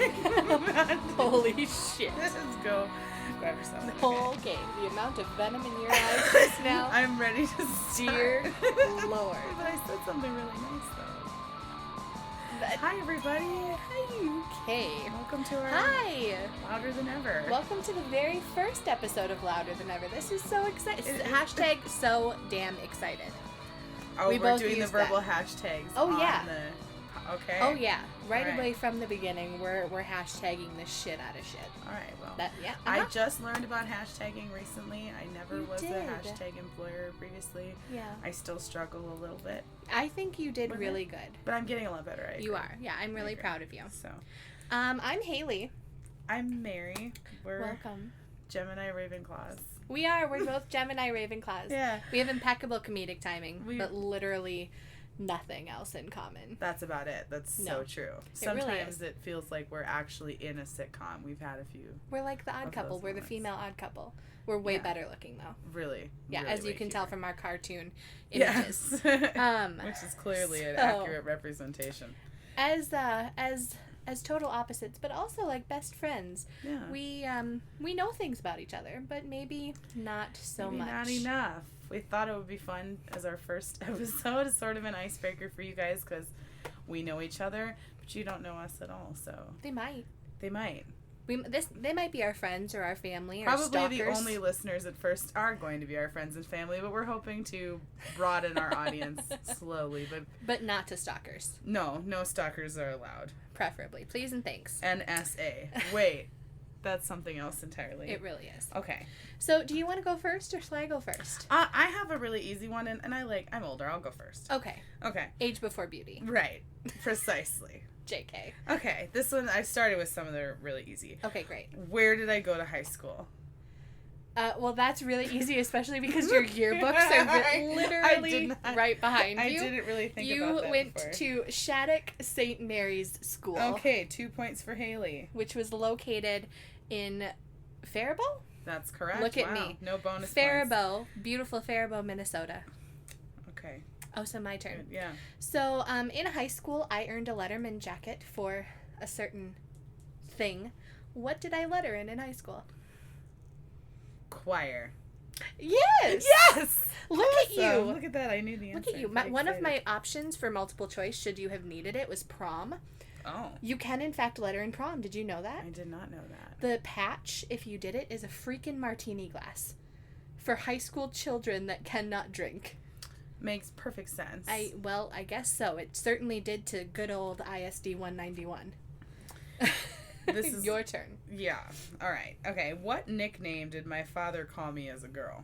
Holy shit. Let's go. Grab yourself. Okay, the amount of venom in your eyes just now. I'm ready to Dear start. Lord. But I said something really nice, though. Hi, everybody. Okay. Welcome to our Hi. Louder Than Ever. Welcome to the very first episode of Louder Than Ever. This is so exciting. Hashtag so damn excited. Oh, we we're both doing the used verbal that. hashtags. Oh, on yeah. Okay. Oh yeah, right All right. away from the beginning, we're hashtagging the shit out of shit. All right, well. Yeah. I just learned about hashtagging recently. I never was did. a hashtag employer previously. Yeah. I still struggle a little bit, I think you did With really it? good. but I'm getting a lot better. You are. Yeah, I'm really agree. proud of you. So, I'm Hailey. I'm Mary. We're Welcome. Gemini Ravenclaws. We're both Gemini Ravenclaws. Yeah. We have impeccable comedic timing, We- but literally nothing else in common. That's about it. That's No. so true. really Sometimes is. it feels like we're actually in a sitcom. We've had a few. We're like the odd Of couple. those We're the moments. female odd couple. We're way Yeah. better looking though. Really. Yeah, really as you way can tell cuter. from our cartoon images. Yes. Um, Which is clearly an so- accurate representation. As total opposites, but also like best friends. Yeah. We know things about each other, but maybe not so Maybe much. not enough. We thought it would be fun as our first episode, as sort of an icebreaker for you guys, because we know each other, but you don't know us at all. So They might. they might. They might be our friends or our family or Probably stalkers. the only listeners at first are going to be our friends and family, but we're hoping to broaden our audience slowly. But not to stalkers, No stalkers are allowed. preferably. Please and thanks. NSA. Wait, that's something else entirely. It really is. Okay. So, do you want to go first or shall I go first? I have a really easy one, and I'm older. I'll go first. Okay. Okay. Age before beauty. Right. Precisely. JK. Okay. This one, I started with some that are really easy. Okay, great. Where did I go to high school? Well, that's really easy, especially because your yearbooks are literally right behind you. I didn't really think You about that went before. to Shattuck St. Mary's School. Okay, 2 points for Hailey. Which was located in Faribault? That's correct. Look at Wow. me. No bonus points. Faribault, beautiful Faribault, Minnesota. Okay. Oh, so my turn. Good. Yeah. So, in high school, I earned a Letterman jacket for a certain thing. What did I letter in high school? Choir. Yes! Yes! Look at you! Look at that. I knew the answer. Look at you. One of my options for multiple choice, should you have needed it, was prom. Oh. You can, in fact, letter in prom. Did you know that? I did not know that. The patch, if you did it, is a freaking martini glass for high school children that cannot drink. Makes perfect sense. I guess so. It certainly did to good old ISD 191. This is your turn. Yeah. All right. Okay. What nickname did my father call me as a girl?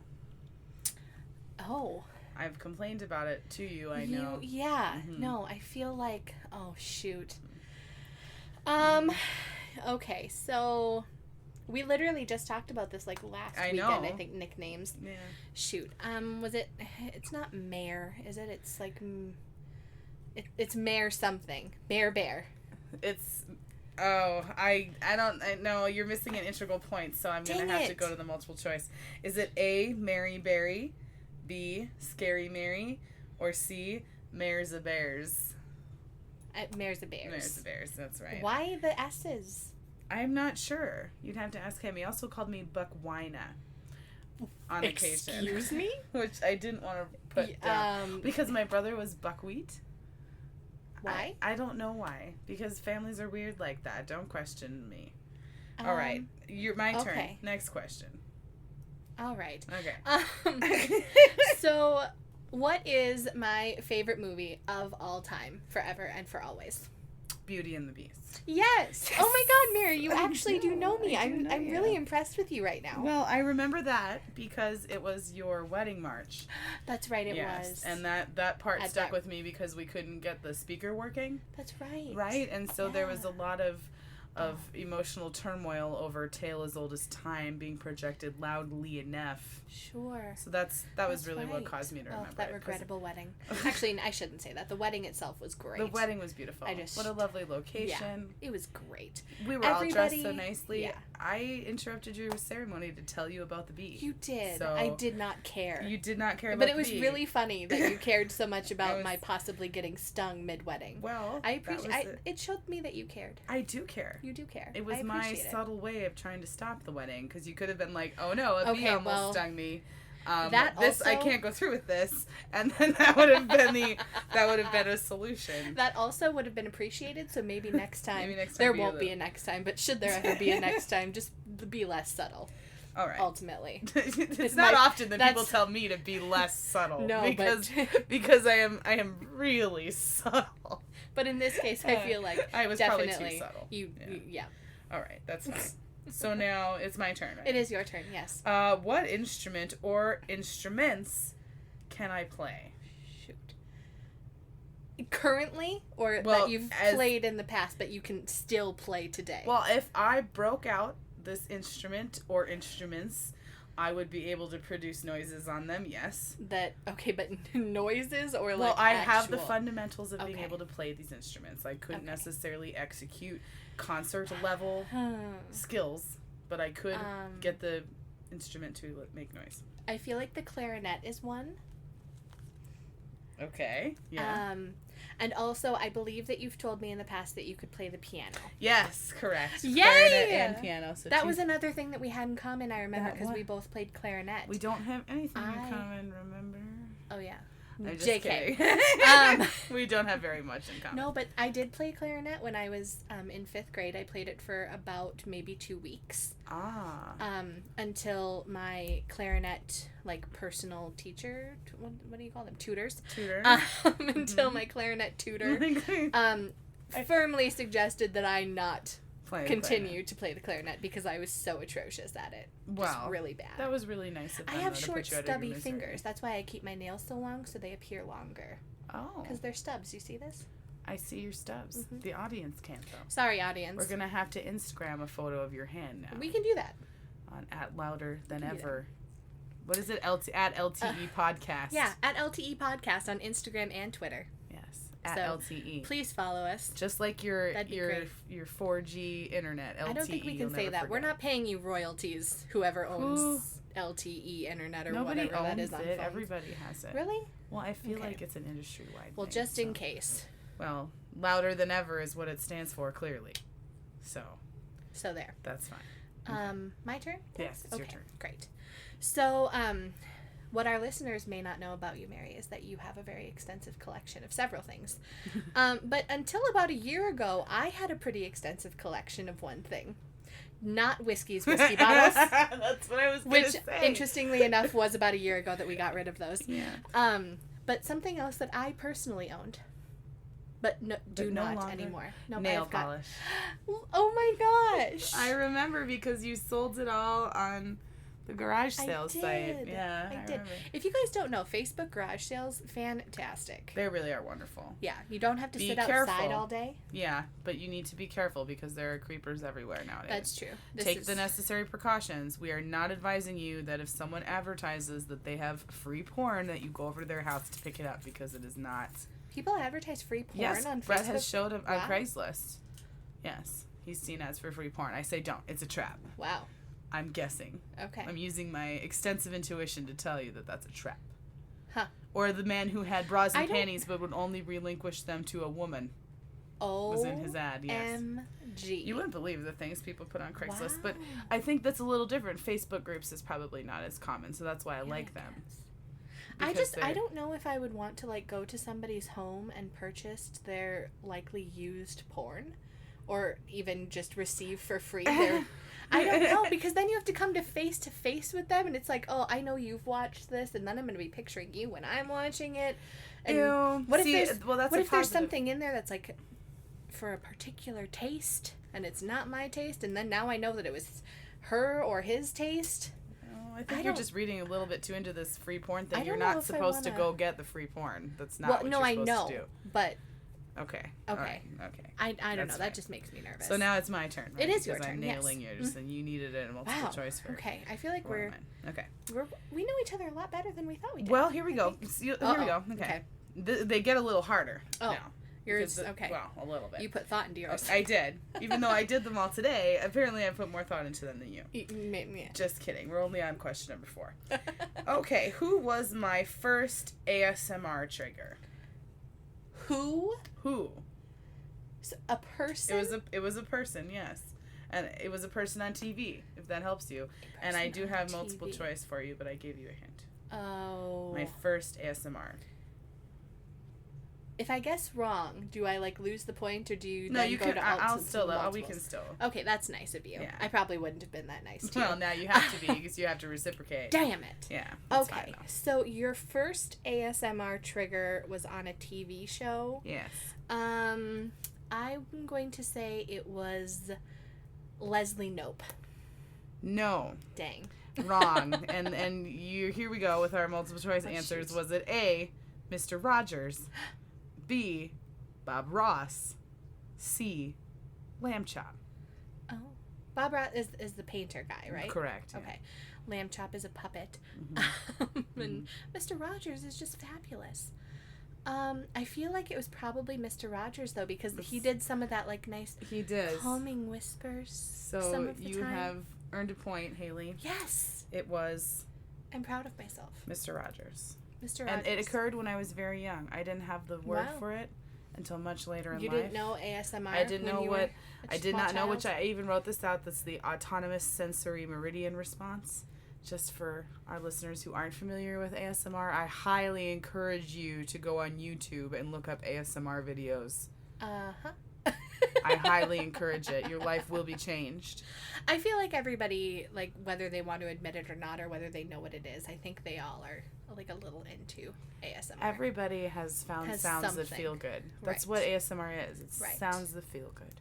Oh. I've complained about it to you, I know. Yeah. Mhm. No, I feel like, oh, shoot. Okay, so we literally just talked about this like last weekend, I think, nicknames. Yeah. Shoot. It's not Mare, is it? It's like, it's Mare something. Mare Bear. It's, I know, you're missing an integral point, so I'm going to have to go to the multiple choice. Is it A, Mary Berry, B, Scary Mary, or C, Mare's a Bears? Mare's a Bears. Mare's a Bears, that's right. Why the S's? I'm not sure. You'd have to ask him. He also called me Buckwina on occasion. Excuse me? Which I didn't want to put down. Because my brother was buckwheat. Why? I don't know why. Because families are weird like that. Don't question me. All right. My turn. Okay. Next question. All right. Okay. So, what is my favorite movie of all time, forever and for always? Beauty and the Beast. Yes. Oh my God, Mary, you I actually do know me. I do know I'm you. really impressed with you right now. Well, I remember that because it was your wedding march. That's right, it Yes, was. and that part At stuck that- with me because we couldn't get the speaker working. That's right. Right, and so there was Yeah. a lot of emotional turmoil over Tale as Old as Time being projected loudly enough. Sure. So that was That's really what right. caused me to remember that it, 'cause regrettable wedding. Actually, I shouldn't say that. The wedding itself was great. the wedding was beautiful. What a lovely location. It was great. We were all dressed so Everybody- nicely. yeah. I interrupted your ceremony to tell you about the bee. You did. So I did not care. You did not care about But it the was bee. really funny that you cared so much about was- my possibly getting stung mid-wedding. Well, I that was appreciate it. It showed me that you cared. I do care. You do care. It was I my appreciate it. subtle way of trying to stop the wedding, because you could have been like, "Oh no, a bee almost stung me. I can't go through with this," and then that would have been a solution. That also would have been appreciated. So maybe next time, there won't be a next time. But should there ever be a next time, just be less subtle. All right. Ultimately, it's not often that people tell me to be less subtle. No, because I am really subtle. But in this case, I feel like I was definitely probably too subtle. Yeah. All right, that's fine. So now it's my turn, right? It is your turn, yes. What instrument or instruments can I play? Shoot. Currently, or that you've played in the past, but you can still play today? Well, if I broke out this instrument or instruments, I would be able to produce noises on them, yes. But noises or like Well, I have the fundamentals of being able to play these instruments. I couldn't necessarily execute concert level skills, but I could get the instrument to make noise. I feel like the clarinet is one. Okay. Yeah. And also, I believe that you've told me in the past that you could play the piano. Yes, correct. Yay! Clarinet and piano. So that was another thing that we had in common, I remember, because we both played clarinet. We don't have anything in common, remember? Oh, yeah. I'm just JK. kidding. We don't have very much in common. No, but I did play clarinet when I was in 5th grade. I played it for about maybe 2 weeks. Until my clarinet, personal teacher, what do you call them? Tutors. Until my clarinet tutor firmly suggested that I not continue to play the clarinet because I was so atrocious at it. Wow. Just really bad. That was really nice of them. I have short, stubby fingers. That's why I keep my nails so long, so they appear longer. Oh. Because they're stubs. You see this? I see your stubs. Mm-hmm. The audience can't, though. Sorry, audience. We're going to have to Instagram a photo of your hand now. We can do that. On @louderthanever. What is it? At LTE Podcast. Yeah, at LTE Podcast on Instagram and Twitter. At LTE. Please follow us. Just like your 4G internet, LTE. I don't think we can say that. Forget. We're not paying you royalties, whoever owns LTE internet or whatever that is on phones. Everybody has it. Really? Well, I feel like it's an industry-wide thing. Well, just in case. Well, louder than ever is what it stands for, clearly. So there. That's fine. Okay. My turn? Yes, it's your turn. Great. So, what our listeners may not know about you, Mary, is that you have a very extensive collection of several things. But until about a year ago, I had a pretty extensive collection of one thing. Not whiskey bottles. That's what I was going to say. Which, interestingly enough, was about a year ago that we got rid of those. Yeah. But something else that I personally owned. But do not anymore. No, nail polish. Oh my gosh. I remember because you sold it all on the garage sales site. Yeah, I did. If you guys don't know, Facebook garage sales, fantastic. They really are wonderful. Yeah, you don't have to sit outside all day. Yeah, but you need to be careful because there are creepers everywhere nowadays. That's true. Take the necessary precautions. We are not advising you that if someone advertises that they have free porn, that you go over to their house to pick it up because it is not. People advertise free porn on Facebook? Brett has showed up on Craigslist. Yes, he's seen ads for free porn. I say don't. It's a trap. Wow. I'm guessing. Okay. I'm using my extensive intuition to tell you that that's a trap. Huh. Or the man who had bras and panties but would only relinquish them to a woman. Was in his ad, yes. OMG. You wouldn't believe the things people put on Craigslist, but I think that's a little different. Facebook groups is probably not as common, so that's why I like them. I don't know if I would want to go to somebody's home and purchase their likely used porn, or even just receive for free their. I don't know, because then you have to come to face with them, and it's like, oh, I know you've watched this, and then I'm going to be picturing you when I'm watching it. And what if there's something in there that's for a particular taste, and it's not my taste, and then now I know that it was her or his taste? I think you're just reading a little bit too into this free porn thing. You're not supposed to go get the free porn. That's not what you're supposed to do. But... Okay. Okay. Okay. I don't know. Fine. That just makes me nervous. So now it's my turn. Right? It is your turn. I'm nailing yours, and you needed a multiple choice for. Okay. I feel like we know each other a lot better than we thought we did. Well, here we go. Here we go. Okay. They get a little harder now. Yours, okay. Well, a little bit. You put thought into yours. I did. Even though I did them all today, apparently I put more thought into them than you. Yeah. Just kidding. We're only on question number 4. Okay. Who was my first ASMR trigger? Who? So a person? It was a person, yes. And it was a person on TV, if that helps you. And I do have multiple choice for you, but I gave you a hint. Oh. My first ASMR. If I guess wrong, do I like lose the point, or do you? No, then you go can. to I'll still. We can still. Okay, that's nice of you. Yeah. I probably wouldn't have been that nice to you. Well, now you have to be because you have to reciprocate. Damn it. Yeah. Okay, so your first ASMR trigger was on a TV show. Yes. I'm going to say it was Leslie Knope. No. Dang. Wrong. and here we go with our multiple choice answers. Shoot. Was it A, Mr. Rogers, B, Bob Ross, C, Lamb Chop? Oh. Bob Ross is the painter guy, right? Correct. Yeah. Okay. Lamb Chop is a puppet. Mm-hmm. And Mr. Rogers is just fabulous. I feel like it was probably Mr. Rogers, though, because he did some of that, like, nice He does. calming whispers. So some of the you time. have earned a point, Hailey. Yes. It was I'm proud of myself. Mr. Rogers. Mr. Rogers. And it occurred when I was very young. I didn't have the word for it until much later in life. You didn't know ASMR? I didn't know what... I did not know child? which... I even wrote this out. That's the autonomous sensory meridian response. Just for our listeners who aren't familiar with ASMR, I highly encourage you to go on YouTube and look up ASMR videos. Uh-huh. I highly encourage it. Your life will be changed. I feel like everybody, like, whether they want to admit it or not, or whether they know what it is, I think they all are, like, a little into ASMR. Everybody has found sounds that feel good. That's what ASMR is. It's sounds that feel good.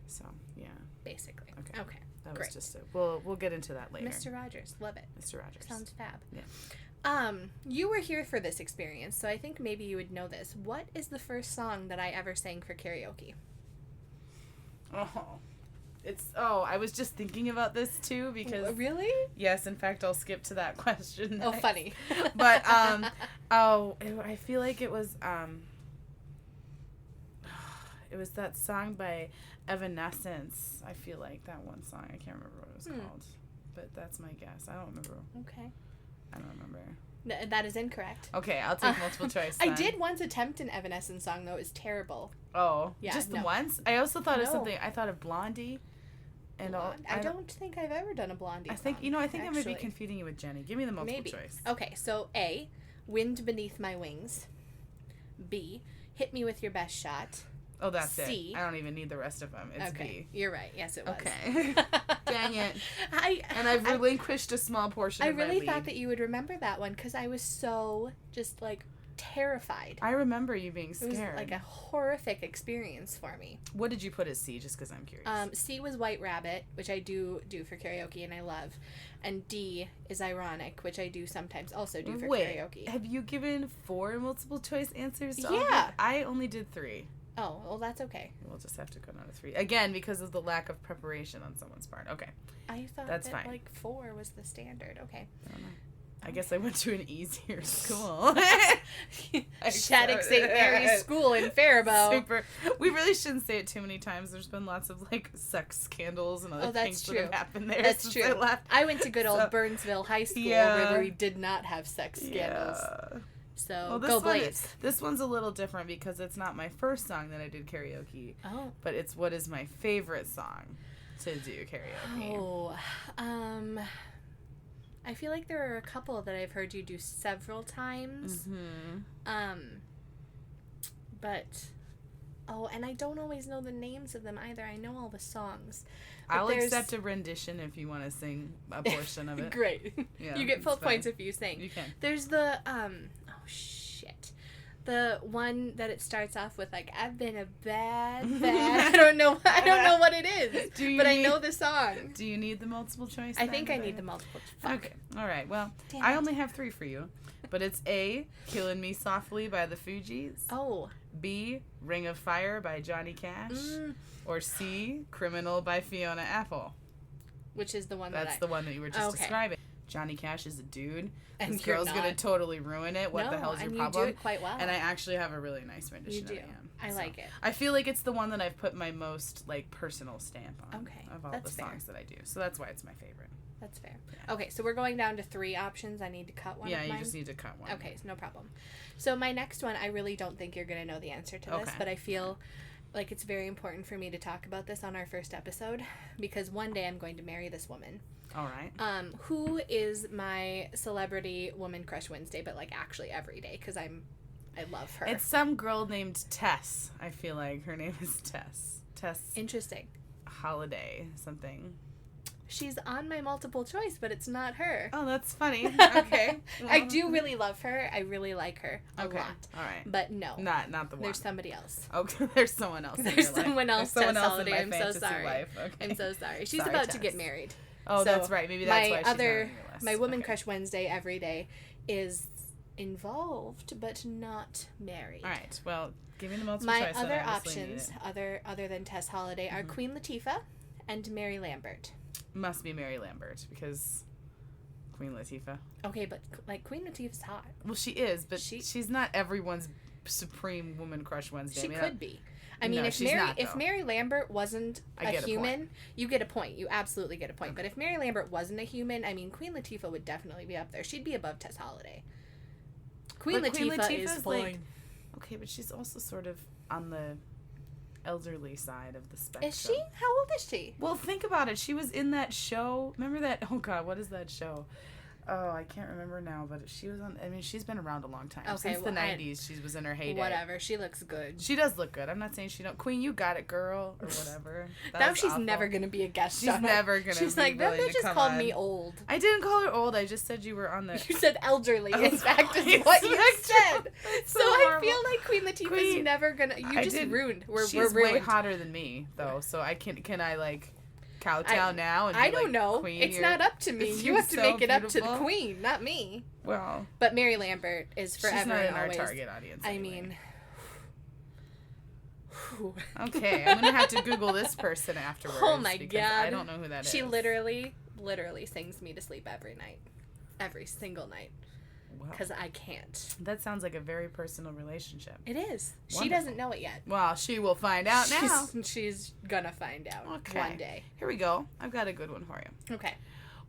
So, yeah. Basically. Okay. That was just it. We'll get into that later. Mr. Rogers. Love it. Mr. Rogers. Sounds fab. Yeah. You were here for this experience, so I think maybe you would know this. What is the first song that I ever sang for karaoke? I was just thinking about this too because really? Yes, in fact, I'll skip to that question. Oh, funny. But I feel like it was that song by Evanescence. I feel like that one song. I can't remember what it was called, but that's my guess. I don't remember. Okay. I don't remember. That is incorrect. Okay, I'll take multiple choice. I did once attempt an Evanescence song, though. It was terrible. Oh, yeah, just once? I also thought of something. I thought of Blondie. And I don't think I've ever done a Blondie song. I think I might be confusing you with Jenny. Give me the multiple Maybe. choice. Okay, so A, Wind Beneath My Wings. B, Hit Me With Your Best Shot. Oh, that's C. it. I don't even need the rest of them. It's B. You're right. Yes, it was. Okay. Dang it. I've relinquished a small portion of my lead. I really thought that you would remember that one because I was so just, like, terrified. I remember you being scared. It was, like, a horrific experience for me. What did you put as C, just because I'm curious? C was White Rabbit, which I do for karaoke and I love. And D is Ironic, which I do sometimes also do for karaoke. Have you given 4 multiple choice answers to Yeah. I only did 3. Oh, well, that's okay. We'll just have to go down to 3. Again, because of the lack of preparation on someone's part. Okay. I thought that's that, fine. like, 4 was the standard. Okay. I don't know. I guess I went to an easier school. Shattuck St. Mary's School in Faribault. Super. We really shouldn't say it too many times. There's been lots of, like, sex scandals and other things that have happened there since I left. I went to good old Burnsville High School where we did not have sex scandals. Yeah. So, go Blaze. This one's a little different because it's not my first song that I did karaoke. Oh. But it's what is my favorite song to do karaoke. Oh. I feel like there are a couple that I've heard you do several times. Mm-hmm. But... Oh, and I don't always know the names of them either. I know all the songs. I'll accept a rendition if you want to sing a portion of it. Great. Yeah, you get full points if you sing. You can. There's the, oh shit. The one that it starts off with, like, I've been a bad. I don't know what it is. But I know the song. Do you need the multiple choice? I think I need the multiple choice. Okay. All right. Well, I only have 3 for you. But it's A, Killing Me Softly by the Fugees. Oh. B, Ring of Fire by Johnny Cash. Or C, Criminal by Fiona Apple. Which is the one That's the one that you were just describing. Johnny Cash is a dude. And this girl's going to totally ruin it. What the hell's your problem? You do it quite well. And I actually have a really nice rendition of it. I like it. I feel like it's the one that I've put my most, like, personal stamp on. Okay. Of all the songs that I do. So that's why it's my favorite. That's fair. Yeah. Okay, so we're going down to 3 options. I need to cut one of mine? Yeah, you just need to cut one. Okay, no problem. So my next one, I really don't think you're going to know the answer to this, but I feel like, it's very important for me to talk about this on our first episode, because one day I'm going to marry this woman. All right. Who is my celebrity woman crush Wednesday, but, like, actually every day, because I love her. It's some girl named Tess. I feel like her name is Tess. Tess. Interesting. Holiday something. She's on my multiple choice, but it's not her. Oh, that's funny. Okay. Well, I do really love her. I really like her a lot. All right. But no. Not the one. There's somebody else. Okay, there's someone else. There's someone else. There's someone else Holiday. in my I'm so fantasy sorry. life. Okay. I'm so sorry. She's Sorry, about Tess. to get married. Oh, so that's right. Maybe that's why she's not on your list. My woman crush Wednesday every day is involved, but not married. All right. Well, give me the multiple my choice. My other I options, other than Tess Holiday, are Queen Latifah and Mary Lambert. Must be Mary Lambert, because Queen Latifah. Okay, but, like, Queen Latifah's hot. Well, she is, but she's not everyone's supreme woman crush Wednesday. She could be. I mean, if Mary Lambert wasn't a human, you get a point. You absolutely get a point. Okay. But if Mary Lambert wasn't a human, I mean, Queen Latifah would definitely be up there. She'd be above Tess Holiday. Queen Latifah is fine. Like, okay, but she's also sort of on the elderly side of the spectrum. Is she? How old is she? Well, think about it. She was in that show. Remember that? Oh, God, what is that show? Oh, I can't remember now, but she was on. I mean, she's been around a long time. Okay, since the 90s, she was in her heyday. Whatever. She looks good. She does look good. I'm not saying she don't. Queen, you got it, girl, or whatever. Now she's awful. Never going to be a guest. She's never going to be. She's like, that bitch just called me old. I didn't call her old. I just said you were on the. You said elderly. In fact, is what you said. So I feel like Queen Latifah's never going to. You just ruined. She's ruined. Way hotter than me, though. So I can I like. Kowtow now and I don't like, know. Queen, it's not up to me. You have to make it up to the queen, not me. Well, but Mary Lambert is forever. She's not in always, our target audience. I anyway. mean, okay, I'm gonna have to Google this person afterwards. Oh my god, I don't know who that is. She literally sings me to sleep every night, every single night. Because I can't. That sounds like a very personal relationship. It is. Wonderful. She doesn't know it yet. Well, she will find out now. She's gonna find out one day. Here we go. I've got a good one for you. Okay.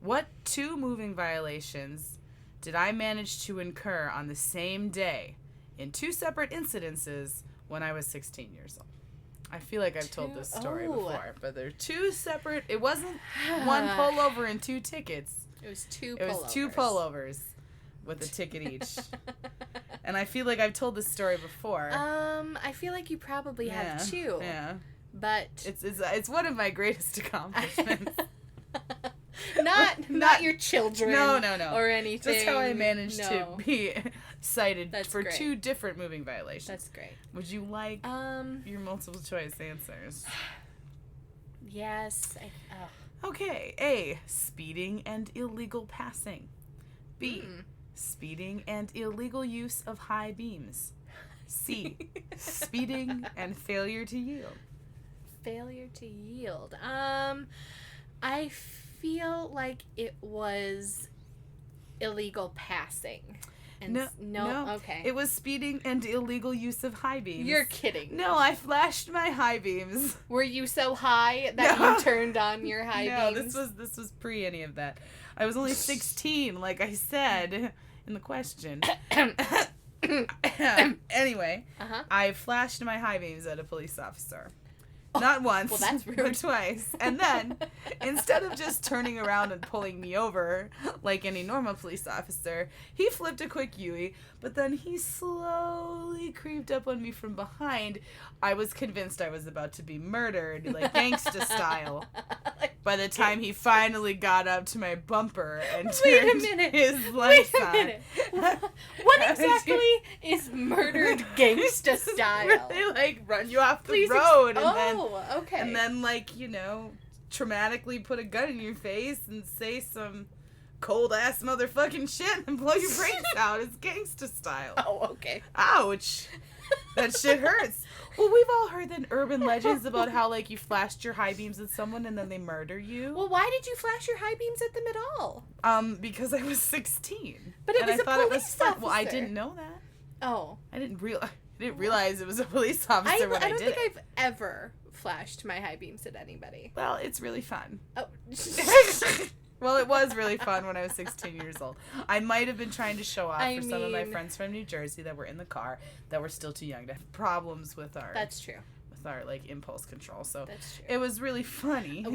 What 2 moving violations did I manage to incur on the same day in 2 separate incidences when I was 16 years old? I feel like I've told this story before, but they're 2 separate. It wasn't 1 pullover and 2 tickets. It was 2 pullovers. It was 2 pullovers. With a ticket each. And I feel like I've told this story before. I feel like you probably have too. Yeah. But it's one of my greatest accomplishments. not your children. No. Or anything. Just how I managed to be cited for great. 2 different moving violations. That's great. Would you like your multiple choice answers? Yes. Okay. A. Speeding and illegal passing. B. Speeding and illegal use of high beams. C. Speeding and failure to yield. Failure to yield. I feel like it was illegal passing. And no. Okay. It was speeding and illegal use of high beams. You're kidding. No, I flashed my high beams. Were you so high that you turned on your high beams? No, this was pre any of that. I was only 16, like I said in the question. Anyway, I flashed my high beams at a police officer. Not once, well, that's rude. But twice. And then, instead of just turning around and pulling me over like any normal police officer, he flipped a quick U-ey, but then he slowly creeped up on me from behind. I was convinced I was about to be murdered, like gangsta style. By the time he finally got up to my bumper and turned his lights on. Wait a minute. What exactly is murdered gangsta style? Where they, like, run you off the road okay. And then, like, you know, traumatically put a gun in your face and say some cold-ass motherfucking shit and blow your brains out. It's gangsta style. Oh, okay. Ouch. That shit hurts. Well, we've all heard the urban legends about how, like, you flashed your high beams at someone and then they murder you. Well, why did you flash your high beams at them at all? Because I was 16. But it was a police officer. Well, I didn't know that. Oh. I didn't realize it was a police officer when I did it. I don't think I've ever flashed my high beams at anybody. Well, it's really fun. Oh. Well, it was really fun when I was 16 years old. I might have been trying to show off for some of my friends from New Jersey that were in the car that were still too young to have problems with our... That's true. With with our, like, impulse control. So That's true. it was really funny.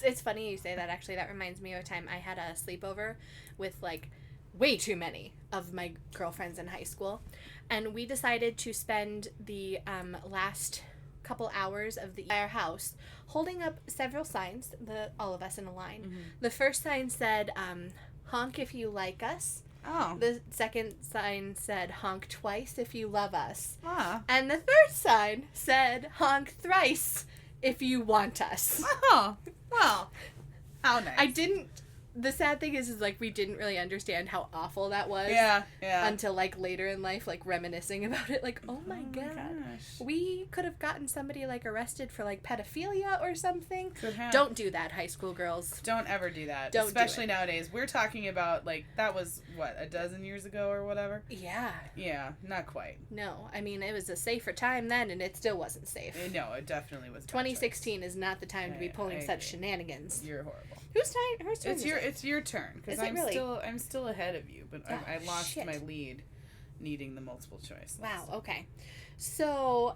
It's funny you say that, actually. That reminds me of a time I had a sleepover with, like, way too many of my girlfriends in high school. And we decided to spend the last couple hours of our house holding up several signs, all of us in a line. Mm-hmm. The first sign said, honk if you like us. Oh. The second sign said, honk twice if you love us. Ah. And the third sign said, honk thrice if you want us. Oh, well, how nice. The sad thing is like, we didn't really understand how awful that was. Yeah. Until, like, later in life, like, reminiscing about it. Like, oh my gosh. We could have gotten somebody, like, arrested for, like, pedophilia or something. Could have. Don't do that, high school girls. Don't ever do that. Especially nowadays. We're talking about, like, that was, what, a dozen years ago or whatever? Yeah. Yeah, not quite. No. I mean, it was a safer time then, and it still wasn't safe. No, it definitely was. 2016 is not the time to be pulling such shenanigans. You're horrible. Whose turn? It's your turn, because I'm still ahead of you, but I lost my lead, needing the multiple choice. Wow. Okay. So,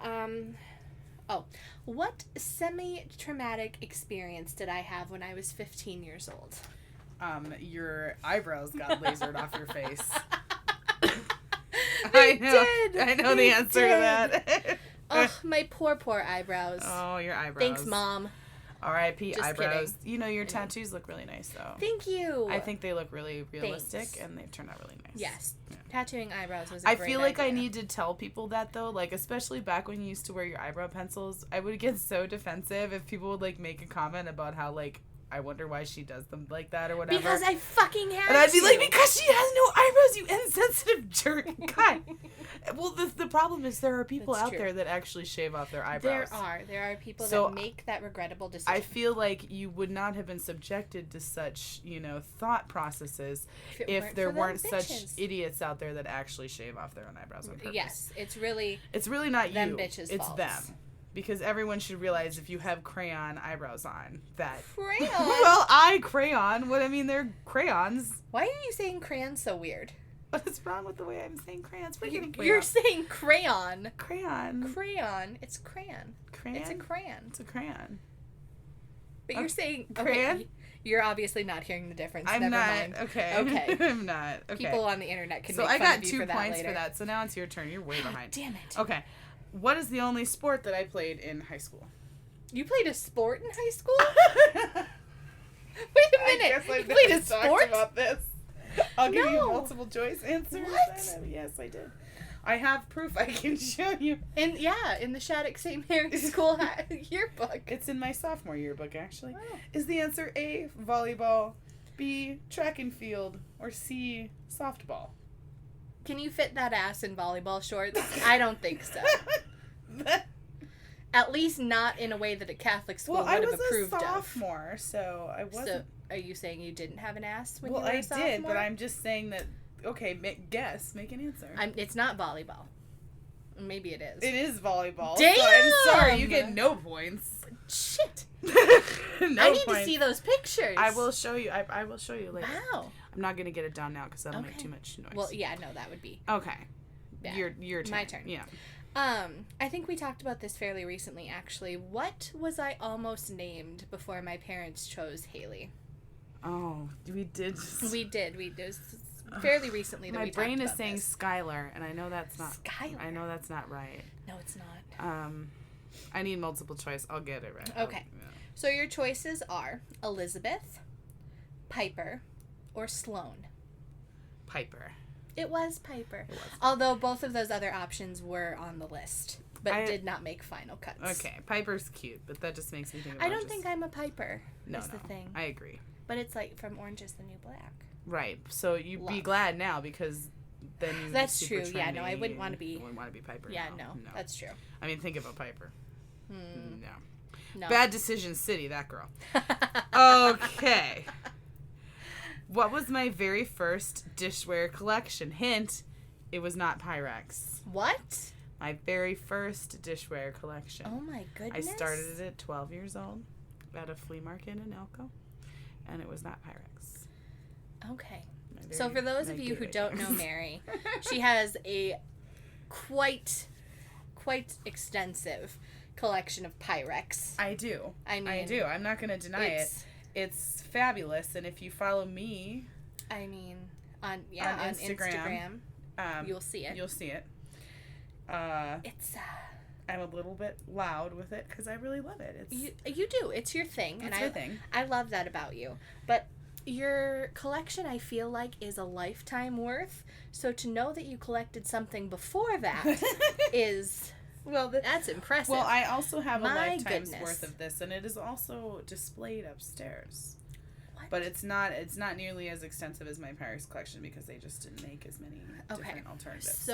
what semi-traumatic experience did I have when I was 15 years old? Your eyebrows got lasered off your face. I know the answer to that. Oh, my poor eyebrows. Oh, your eyebrows. Thanks, Mom. R.I.P. Just eyebrows. kidding. You know, your tattoos look really nice, though. Thank you. I think they look really realistic, Thanks. and they've turned out really nice. Yes. Yeah. Tattooing eyebrows was a great I feel like idea. I need to tell people that, though. Like, especially back when you used to wear your eyebrow pencils, I would get so defensive if people would, like, make a comment about how, like, I wonder why she does them like that or whatever. Because I fucking have And I'd be like, because she has no eyebrows, you insensitive jerk. God. Well, the problem is there are people out there that actually shave off their eyebrows. There are people that make that regrettable decision. I feel like you would not have been subjected to such, thought processes if there weren't such idiots out there that actually shave off their own eyebrows on purpose. Yes, it's really not them you. Bitches' it's faults. them. Because everyone should realize if you have crayon eyebrows on, that... Crayon? Well, crayon. What I mean, they're crayons. Why are you saying crayon so weird? What is wrong with the way I'm saying crayons? You're saying crayon. Crayon. Crayon. It's crayon. Crayon? It's a crayon. It's a crayon. But you're saying... Crayon? Okay, you're obviously not hearing the difference. I'm Never not. mind. Okay. I'm not. Okay. People on the internet can make fun fun of you for that later. So I got 2 points for that. So now it's your turn. You're way behind. Damn it. Okay. What is the only sport that I played in high school? You played a sport in high school? Wait a minute. I guess I've you played a sport? talked about this. I'll give you multiple choice answers. What? Yes, I did. I have proof I can show you. In the Shattuck St. Mary's School yearbook. It's in my sophomore yearbook, actually. Oh. Is the answer A, volleyball, B, track and field, or C, softball? Can you fit that ass in volleyball shorts? I don't think so. At least not in a way that a Catholic school would have approved of. Well, I was a sophomore, so I wasn't... So, are you saying you didn't have an ass when you were a sophomore? Well, I did, but I'm just saying that... Okay, make an answer. It's not volleyball. Maybe it is. It is volleyball. Damn! So I'm sorry, you get no points. Shit. No I need points. to see those pictures. I will show you. I will show you later. Wow. I'm not going to get it down now because that'll make too much noise. Well, yeah, no, that would be... Okay. bad. Your turn. My turn. Yeah. I think we talked about this fairly recently, actually. What was I almost named before my parents chose Hailey? Oh, we did. We did. It was fairly recently that we talked about this. My brain is saying Skylar, and I know that's not... Skylar? I know that's not right. No, it's not. I need multiple choice. I'll get it right. Okay. So your choices are Elizabeth, Piper, or Sloane. Piper. It was Piper. Although both of those other options were on the list, but did not make final cuts. Okay, Piper's cute, but that just makes me think of I don't think I'm a Piper. No, the thing. I agree. But it's like from Orange is the New Black. Right. So you'd be glad now because then you That's true. Yeah, no, I wouldn't want to be. You wouldn't want to be Piper. Yeah, no, that's true. I mean, think about Piper. No. Bad Decision City, that girl. Okay. What was my very first dishware collection? Hint, it was not Pyrex. What? My very first dishware collection. Oh my goodness. I started it at 12 years old at a flea market in Elko, and it was not Pyrex. Okay. So for those of you who don't know Mary, she has a quite extensive collection of Pyrex. I do. I do. I'm not going to deny it. It's fabulous, and if you follow me... on Instagram, you'll see it. You'll see it. It's... I'm a little bit loud with it because I really love it. You do. It's your thing. It's your thing. I love that about you. But your collection, I feel like, is a lifetime worth. So to know that you collected something before that is... Well, that's impressive. Well, I also have a lifetime's worth of this, and it is also displayed upstairs. What? But it's not nearly as extensive as my Pyrex collection because they just didn't make as many different alternatives.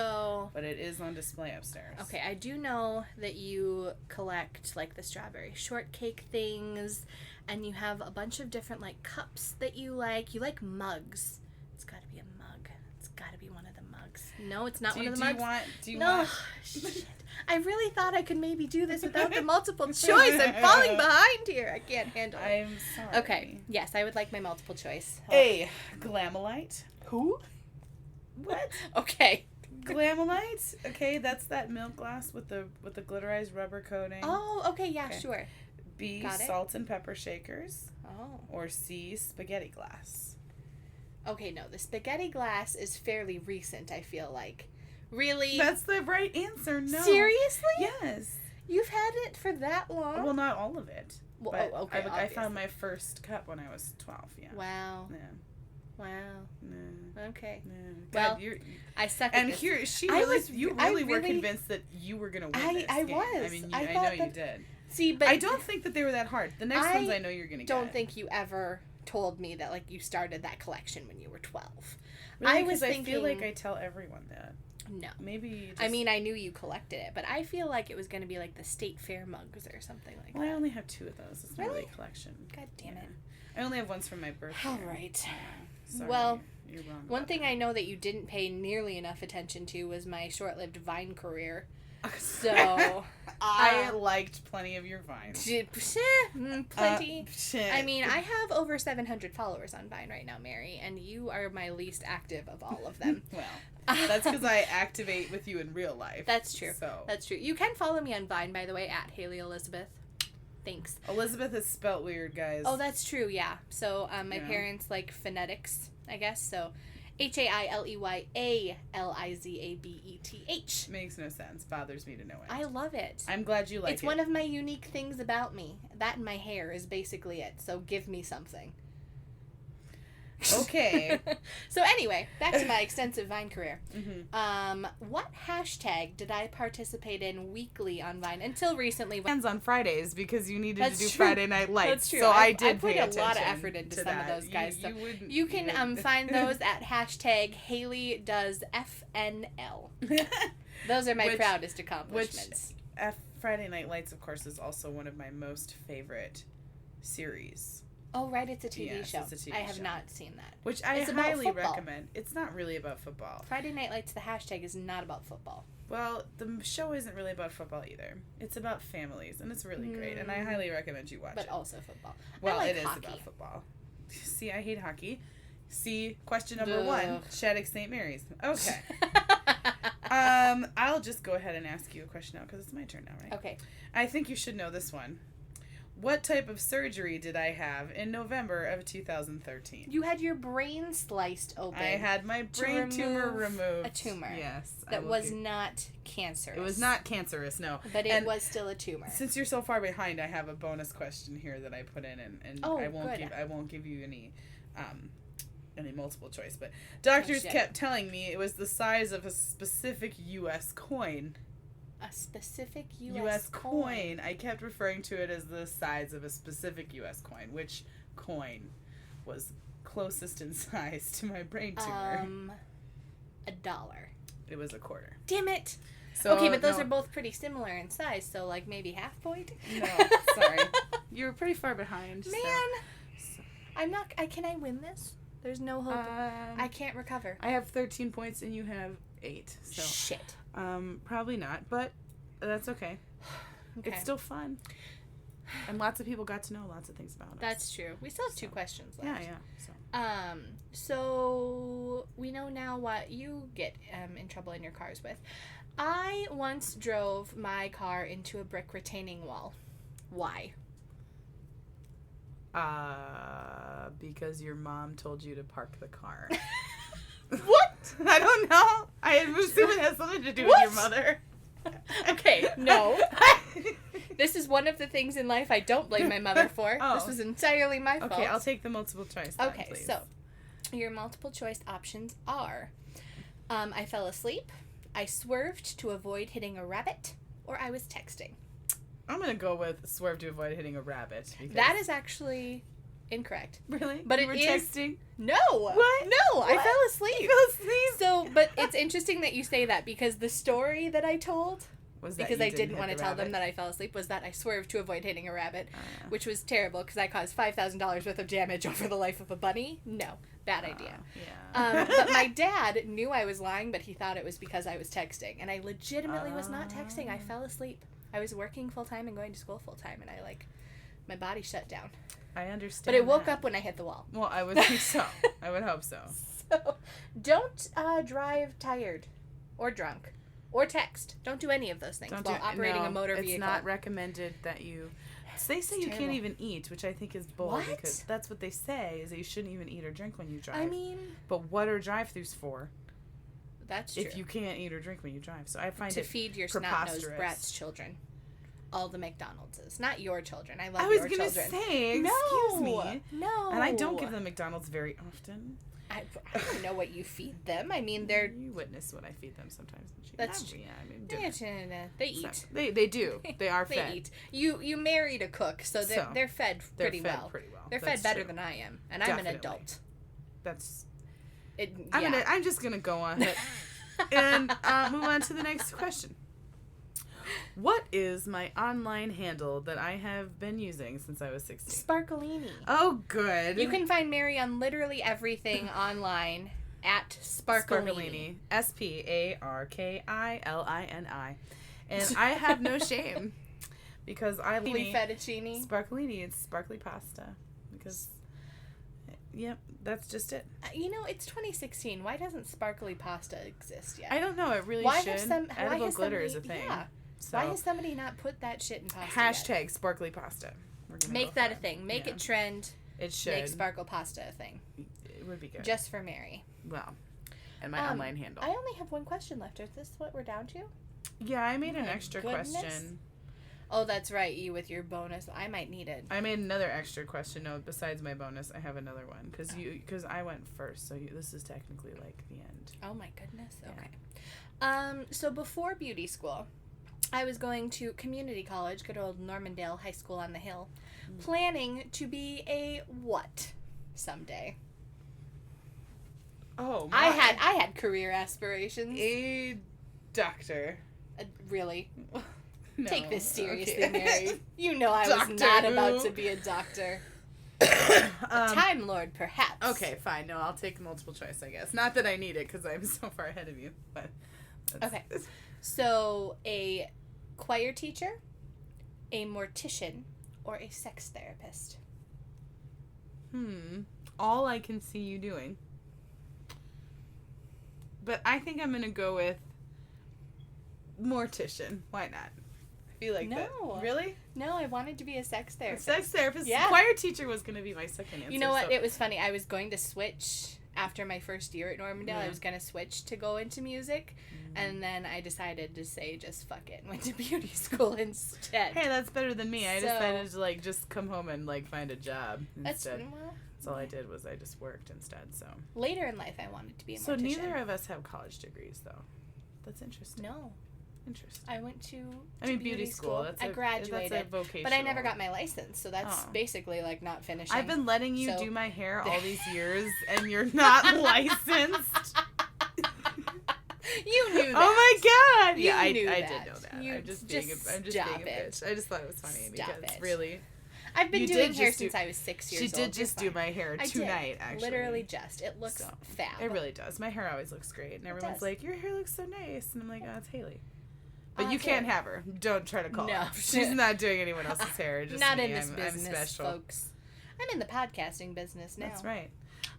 But it is on display upstairs. Okay, I do know that you collect like the strawberry shortcake things, and you have a bunch of different like cups that you like. You like mugs. It's got to be a mug. It's got to be one of the mugs. No, it's not one of the mugs. Do you want? Shit. I really thought I could maybe do this without the multiple choice. I'm falling behind here. I can't handle it. I'm sorry. Okay. Yes, I would like my multiple choice. A Glamalite. Who? What? Okay. Glamalite. Okay, that's that milk glass with the glitterized rubber coating. Oh, okay. Yeah, sure. B, salt and pepper shakers. Oh. Or C, spaghetti glass. Okay, no. The spaghetti glass is fairly recent, I feel like. Really? That's the right answer. No. Seriously? Yes. You've had it for that long? Well, not all of it. Well, okay. I found my first cup when I was 12. Yeah. Wow. Yeah. Wow. No. Okay. No. Well, I suck at and this. here, you really were convinced that you were going to win this I game. was. I mean, I know you did. See, but I don't think that they were that hard. The next ones I know you're going to get. I don't think you ever told me that, like, you started that collection when you were 12. Really? Because I feel like I tell everyone that. No. Maybe just... I mean, I knew you collected it, but I feel like it was going to be like the State Fair mugs or something like that. Well, I only have 2 of those. It's not really a collection. God damn it. I only have ones from my birthday. All right. Sorry, well, you're wrong. One thing I know that you didn't pay nearly enough attention to was my short-lived Vine career. So... I liked plenty of your Vines. Plenty. I mean, I have over 700 followers on Vine right now, Mary, and you are my least active of all of them. Well, that's because I activate with you in real life. That's true. So. That's true. You can follow me on Vine, by the way, at Hailey Elizabeth. Thanks. Elizabeth is spelt weird, guys. Oh, that's true, yeah. So, my parents like phonetics, I guess, so... HAILEYALIZABETH. Makes no sense. Bothers me to no end. I love it. I'm glad you like it. It's one of my unique things about me. That and my hair is basically it. So give me something. Okay. So anyway, back to my extensive Vine career. Mm-hmm. What hashtag did I participate in weekly on Vine until recently? Ends on Fridays because you needed to do Friday Night Lights. That's true. So I did put pay a attention lot of effort into some that. of those guys. You can find those at hashtag Hailey does FNL. Those are my proudest accomplishments. Friday Night Lights, of course, is also one of my most favorite series. Oh, right, it's a TV show. It's a TV I have show. not seen that. Which I highly recommend. It's not really about football. Friday Night Lights, the hashtag is not about football. Well, the show isn't really about football either. It's about families, and it's really great, and I highly recommend you watch it. But also football. Well, I like it is hockey. about football. See, I hate hockey. See, question number 1, Shattuck St. Mary's. Okay. I'll just go ahead and ask you a question now, because it's my turn now, right? Okay. I think you should know this one. What type of surgery did I have in November of 2013? You had your brain sliced open. I had my brain tumor removed. A tumor. Yes. That was not cancerous. It was not cancerous, no. But it was still a tumor. Since you're so far behind, I have a bonus question here that I put in, and I won't give you any multiple choice. But doctors kept telling me it was the size of a specific U.S. coin. A specific U.S. coin. I kept referring to it as the size of a specific U.S. coin. Which coin was closest in size to my brain tumor? $1. It was a quarter. Damn it! So, okay, but those are both pretty similar in size, so like maybe half point? No, sorry. You were pretty far behind. Man! So. I'm not... Can I win this? There's no hope. I can't recover. I have 13 points and you have 8. So. Shit. Probably not, but that's okay. It's still fun. And lots of people got to know lots of things about us. That's true. We still have 2 questions left. Yeah. So we know now what you get in trouble in your cars with. I once drove my car into a brick retaining wall. Why? Because your mom told you to park the car. What? I don't know. I assume it has something to do with your mother. Okay, no. This is one of the things in life I don't blame my mother for. Oh. This was entirely my fault. Okay, I'll take the multiple choice then, okay, please. So your multiple choice options are I fell asleep, I swerved to avoid hitting a rabbit, or I was texting. I'm going to go with swerve to avoid hitting a rabbit. That is actually incorrect. Really? But you were texting? No. What? No, what? I fell asleep. You fell asleep? So, but it's interesting that you say that because the story that I told, was that because I didn't want to tell them that I fell asleep, was that I swerved to avoid hitting a rabbit, which was terrible because I caused $5,000 worth of damage over the life of a bunny. No, bad idea. Yeah. But my dad knew I was lying, but he thought it was because I was texting, and I legitimately was not texting. I fell asleep. I was working full-time and going to school full-time, and my body shut down. I understand. But it woke up when I hit the wall. Well, I would think so. I would hope so. So, don't drive tired or drunk or text. Don't do any of those things while operating a motor vehicle. It's not recommended that you... They say you can't even eat, which I think is bull. What? Because that's what they say, is that you shouldn't even eat or drink when you drive. I mean... But what are drive-thrus for? That's true. If you can't eat or drink when you drive. So I find to feed your snot-nosed brat's children. All the McDonald's. Not your children. I love your children. I was going to say, excuse me. No. And I don't give them McDonald's very often. I don't know what you feed them. I mean, they're... You witness what I feed them sometimes. That's true. Yeah, I mean, they eat. So, they do. They are fed. They eat. You married a cook, so they're fed pretty well. They're fed better than I am, and I'm an adult. That's... Yeah. I'm just going to go on it and move on to the next question. What is my online handle that I have been using since I was 16? Sparkolini. Oh, good. You can find Mary on literally everything online at Sparkolini. Sparkilini. And I have no shame because I love fettuccine. Sparkolini. It's sparkly pasta. Because, yep, that's just it. It's 2016. Why doesn't sparkly pasta exist yet? I don't know. It really should. Edible glitter is a thing. Yeah. So. Why has somebody not put that shit in pasta Hashtag yet? sparkly pasta. Make that a thing. Make it trend. It should. Make sparkle pasta a thing. It would be good. Just for Mary. Well, and my online handle. I only have one question left. Is this what we're down to? Yeah, I made an extra question. Oh, that's right. You with your bonus. I might need it. I made another extra question. No, besides my bonus, I have another one. Because I went first, so this is technically like the end. Oh, my goodness. Okay. Yeah. So before beauty school, I was going to community college, good old Normandale High School on the Hill, planning to be a what someday? Oh, my. I had career aspirations. A doctor. Really? No. Take this seriously, Mary. You know I was not about to be a doctor. A Time Lord, perhaps. Okay, fine. No, I'll take multiple choice, I guess. Not that I need it, because I'm so far ahead of you. But okay. So, a choir teacher, a mortician, or a sex therapist? All I can see you doing. But I think I'm going to go with mortician. Why not? I feel like that. Really? No, I wanted to be a sex therapist. A sex therapist? Yeah. Choir teacher was going to be my second answer. You know what? So. It was funny. I was going to switch after my first year at Normandale. Yeah. I was going to switch to go into music. And then I decided to say, just fuck it, and went to beauty school instead. Hey, that's better than me. I decided to, just come home and, find a job instead. That's all I did was I just worked instead, so. Later in life, I wanted to be a mortician. So neither of us have college degrees, though. That's interesting. No. Interesting. I went to beauty school. I graduated, that's a vocational. but I never got my license, so that's basically not finishing. I've been letting you do my hair all these years, and you're not licensed. You knew that. Oh my god! Yeah, I did know that. I'm just being a bitch. I just thought it was funny because really. I've been doing hair since I was 6 years old. She did just do my hair tonight, actually. Literally just. It looks fab. It really does. My hair always looks great, and everyone's like, "Your hair looks so nice," and I'm like, "Oh, it's Hailey." But you can't have her. Don't try to call her. She's not doing anyone else's hair. Just not me. in this business, I'm special. folks. I'm in the podcasting business now. That's right.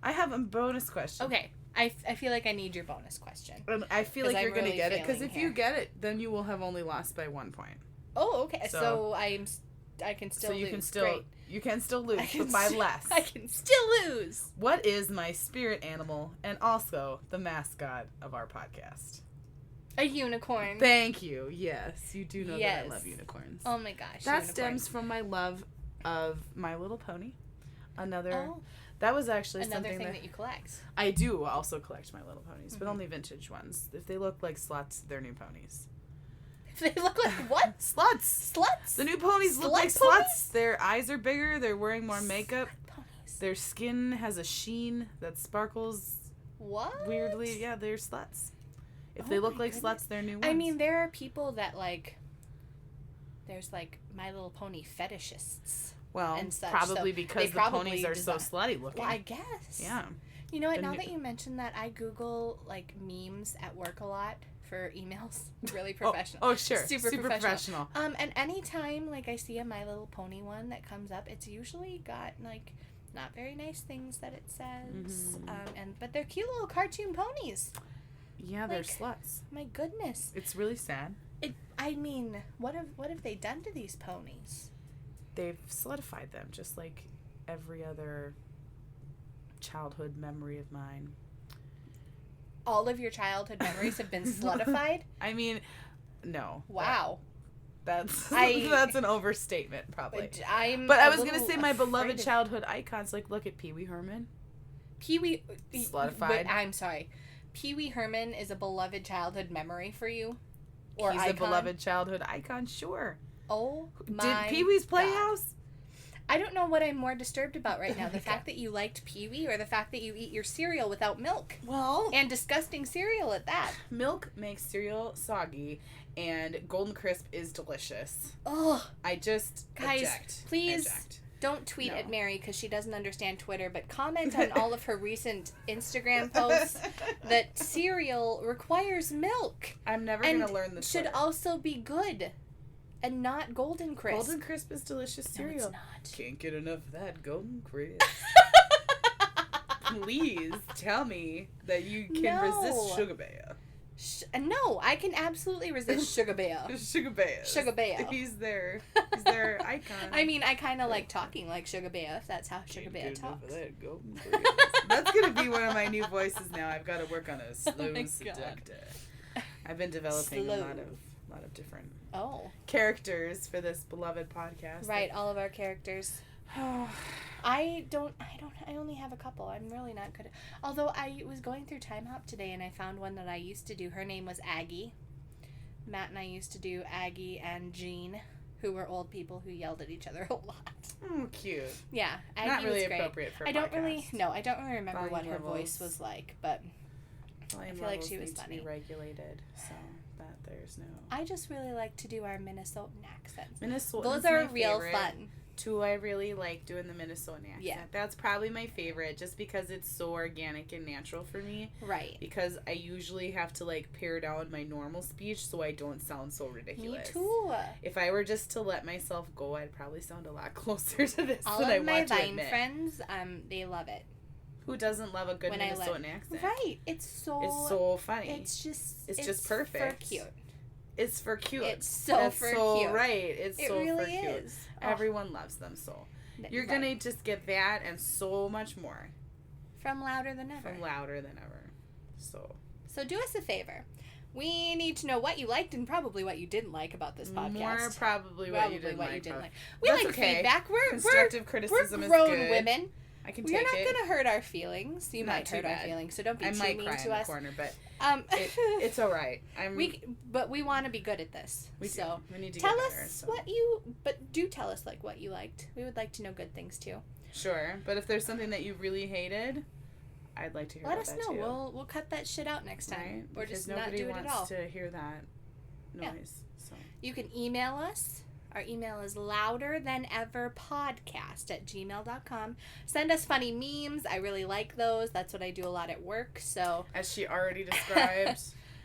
I have a bonus question. Okay. I feel like I need your bonus question. I feel like you're going to get it, because if you get it, then you will have only lost by 1 point. Oh, okay. So I can still lose. You can still lose, but by less. I can still lose. What is my spirit animal and also the mascot of our podcast? A unicorn. Thank you. Yes, you do know that I love unicorns. Oh my gosh. That stems from my love of My Little Pony. That was actually another something thing that you collect. I do also collect My Little Ponies, but only vintage ones. If they look like sluts, they're new ponies. If they look like what? Sluts. Sluts? The new ponies look like sluts. Their eyes are bigger. They're wearing more makeup. Their skin has a sheen that sparkles. What? Weirdly, yeah, they're sluts. If they look like sluts, they're new ones. I mean, there are people that there's My Little Pony fetishists. Well, and such, probably because the ponies are so slutty looking. Well, I guess. Yeah. You know what? Now that you mention that, I Google memes at work a lot for emails. Really professional. Oh, sure. Super professional. And anytime I see a My Little Pony one that comes up, it's usually got not very nice things that it says. But they're cute little cartoon ponies. Yeah, they're sluts. My goodness. It's really sad. What have they done to these ponies? They've solidified them, just like every other childhood memory of mine. All of your childhood memories have been solidified? I mean, no. Wow. That's an overstatement, probably. But I was going to say my beloved childhood icons, look at Pee Wee Herman. Pee-wee... Solidified. I'm sorry. Pee Wee Herman is a beloved childhood memory for you? Or He's a beloved childhood icon, sure. Oh my Did Pee Wee's Playhouse? I don't know what I'm more disturbed about right now. The fact that you liked Pee Wee or the fact that you eat your cereal without milk. Well. And disgusting cereal at that. Milk makes cereal soggy and Golden Crisp is delicious. Oh. Guys, please don't tweet at Mary because she doesn't understand Twitter, but comment on all of her recent Instagram posts that cereal requires milk. I'm never going to learn this. Should also be good. And not Golden Crisp. Golden Crisp is delicious cereal. No, it's not. Can't get enough of that Golden Crisp. Please tell me that you can resist Sugar Bear. No, I can absolutely resist Sugar Bear. Sugar Bear. Sugar Bear. He's their icon. I mean, I kind of like talking like Sugar Bear, if that's how Sugar Bear talks. That Golden Crisp. That's going to be one of my new voices now. I've got to work on a slow seductor. I've been developing a lot of different characters for this beloved podcast. Right, all of our characters. I only have a couple. I'm really not good at... Although I was going through Time Hop today and I found one that I used to do. Her name was Aggie. Matt and I used to do Aggie and Jean, who were old people who yelled at each other a lot. Cute. Yeah, Aggie not really was great. Appropriate for a I don't podcast. really remember what her voice was like, but I feel like she was funny. To be regulated, so that there's no... I just really like to do our Minnesotan accents. Those are real fun. Too, I really like doing the Minnesotan accent. Yeah. That's probably my favorite just because it's so organic and natural for me. Right. Because I usually have to pare down my normal speech so I don't sound so ridiculous. Me too. If I were just to let myself go, I'd probably sound a lot closer to this All than I of my want to Vine admit. friends, they love it. Who doesn't love a good Minnesotan accent? Right. It's so funny. It's just perfect. For cute. It's for cute. It's so cute. Right. It really for cute. Is. Everyone loves them so. You're going to just get that and so much more. From Louder Than Ever. So do us a favor. We need to know what you liked and probably what you didn't like about this podcast. More probably what you didn't like. We like feedback. Constructive criticism we're is grown good. women. I can take We're it. not going to hurt our feelings. You might hurt our feelings, so don't be too mean to us. I might cry in the corner, but it's all right. But we want to be good at this. We need to tell get better, us but do tell us what you liked. We would like to know good things too. Sure, but if there's something that you really hated, I'd like to hear about that too. Let us know. We'll cut that shit out next time, right? or because just not do it at all. Nobody wants to hear that noise. Yeah. So you can email us. Our email is louderthaneverpodcast@gmail.com. Send us funny memes. I really like those. That's what I do a lot at work. So as she already described.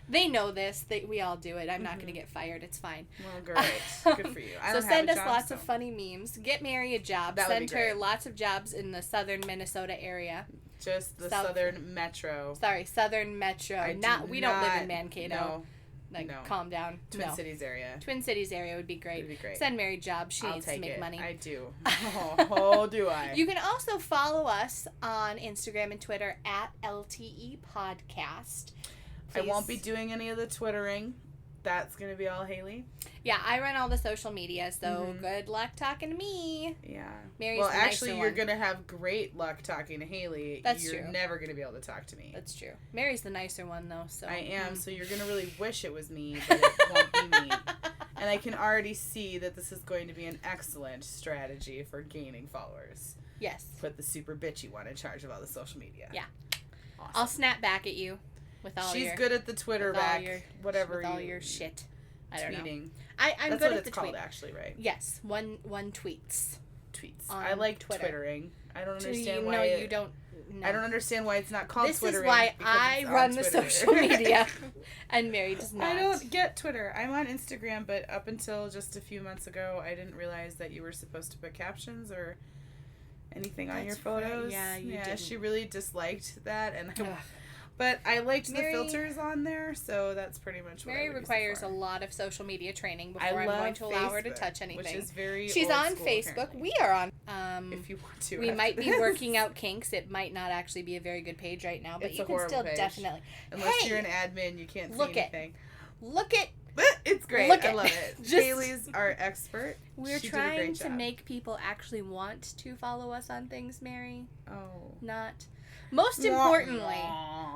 They know this. We all do it. I'm not going to get fired. It's fine. Well, great. Good for you. So send us lots of funny memes. Get Mary a job. That Send her lots of jobs in the southern Minnesota area. Just the Southern Metro. Sorry, Southern Metro. We don't live in Mankato. No. Calm down. Twin Cities area. Twin Cities area would be great. Would be great. Send Mary jobs. She needs to make money. I do. Oh, do I? You can also follow us on Instagram and Twitter at LTE Podcast. Please. I won't be doing any of the Twittering. That's going to be all Hailey. Yeah, I run all the social media, so good luck talking to me. Yeah. Mary's well, the actually, you're going to have great luck talking to Hailey. That's you're true. Never going to be able to talk to me. That's true. Mary's the nicer one, though. So I am, so you're going to really wish it was me, but it won't be me. And I can already see that this is going to be an excellent strategy for gaining followers. Yes. Put the super bitchy one in charge of all the social media. Yeah. Awesome. I'll snap back at you. She's good at the Twitter back, whatever. With all your shit. I don't tweeting. know. I'm That's good what at the it's called, tweet. actually, right? Yes, one tweets. I like Twittering. I don't understand why. No, you don't. No. I don't understand why it's not called Twittering. This is why I run the social media, and Mary does not. I don't get Twitter. I'm on Instagram, but up until just a few months ago, I didn't realize that you were supposed to put captions or anything on your photos. Right. Yeah, didn't. She really disliked that, and but I liked the filters on there, so that's pretty much what Mary requires a lot of social media training before I'm going to allow her to touch anything. Which is very She's old on school, Facebook. apparently. We are on. If you want to. We might be working out kinks. It might not actually be a very good page right now, but it's you can still definitely. Unless you're an admin, you can't see anything. Look at. It's great. I love it. Hailey's our expert. We're trying to make people actually want to follow us on things, Mary. Oh. Not. Most importantly,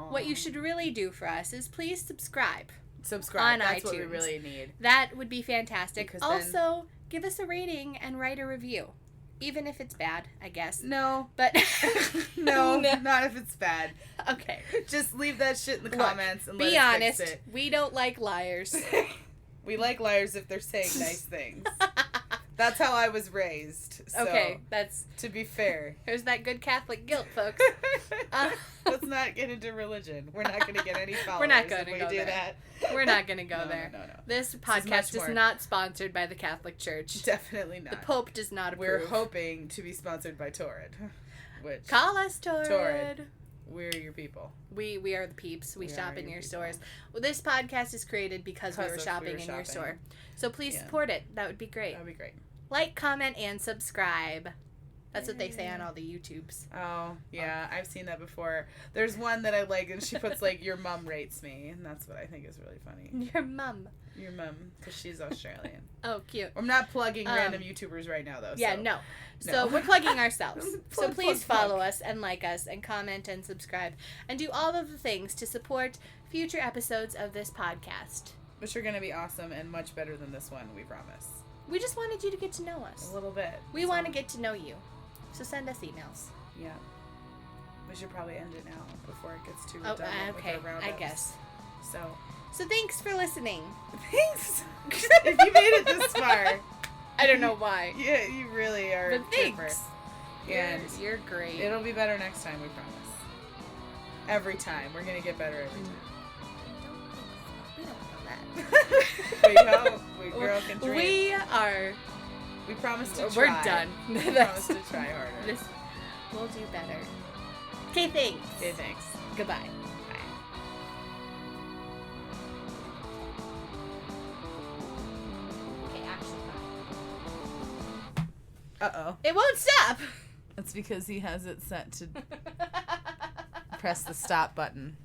what you should really do for us is please subscribe. Subscribe. That's iTunes. what we really need. That would be fantastic. Because also, give us a rating and write a review. Even if it's bad, I guess. No. But no, not if it's bad. Okay. Just leave that shit in the comments and be honest. Fix it. We don't like liars. We like liars if they're saying nice things. That's how I was raised. So, okay, that's... To be fair. There's that good Catholic guilt, folks. Let's not get into religion. We're not going to get any followers. We're not going to go do there. That. We're not going to go there. No. This podcast is not sponsored by the Catholic Church. Definitely not. The Pope does not approve. We're hoping to be sponsored by Torrid. Which call us Torrid. We're your people. We are the peeps. We shop in your stores. Well, this podcast is created because we were shopping in your store. So please support it. That would be great. That would be great. Like, comment, and subscribe. That's what they say on all the YouTubes. Oh, yeah. I've seen that before. There's one that I like, and she puts, like, your mum rates me. And that's what I think is really funny. Your mum. Your mum, because she's Australian. Oh, cute. I'm not plugging random YouTubers right now, though. Yeah, no. So we're plugging ourselves. So please follow us and like us and comment and subscribe. And do all of the things to support future episodes of this podcast. Which are going to be awesome and much better than this one, we promise. We just wanted you to get to know us. A little bit. We want to get to know you. So send us emails. Yeah. We should probably end it now before it gets too redundant. Okay. With our roundups. I guess. So thanks for listening. Thanks. If you made it this far. I don't know why. Yeah, you really are. But thanks. And you're great. It'll be better next time, we promise. Every time. We're going to get better every time. We don't know that. We hope. We girl can dream. We promise to try. We're done. We promise to try harder. We'll do better. Okay, thanks. Okay, thanks. Goodbye. Bye. Okay, actually, bye. Uh-oh. It won't stop. That's because he has it set to press the stop button.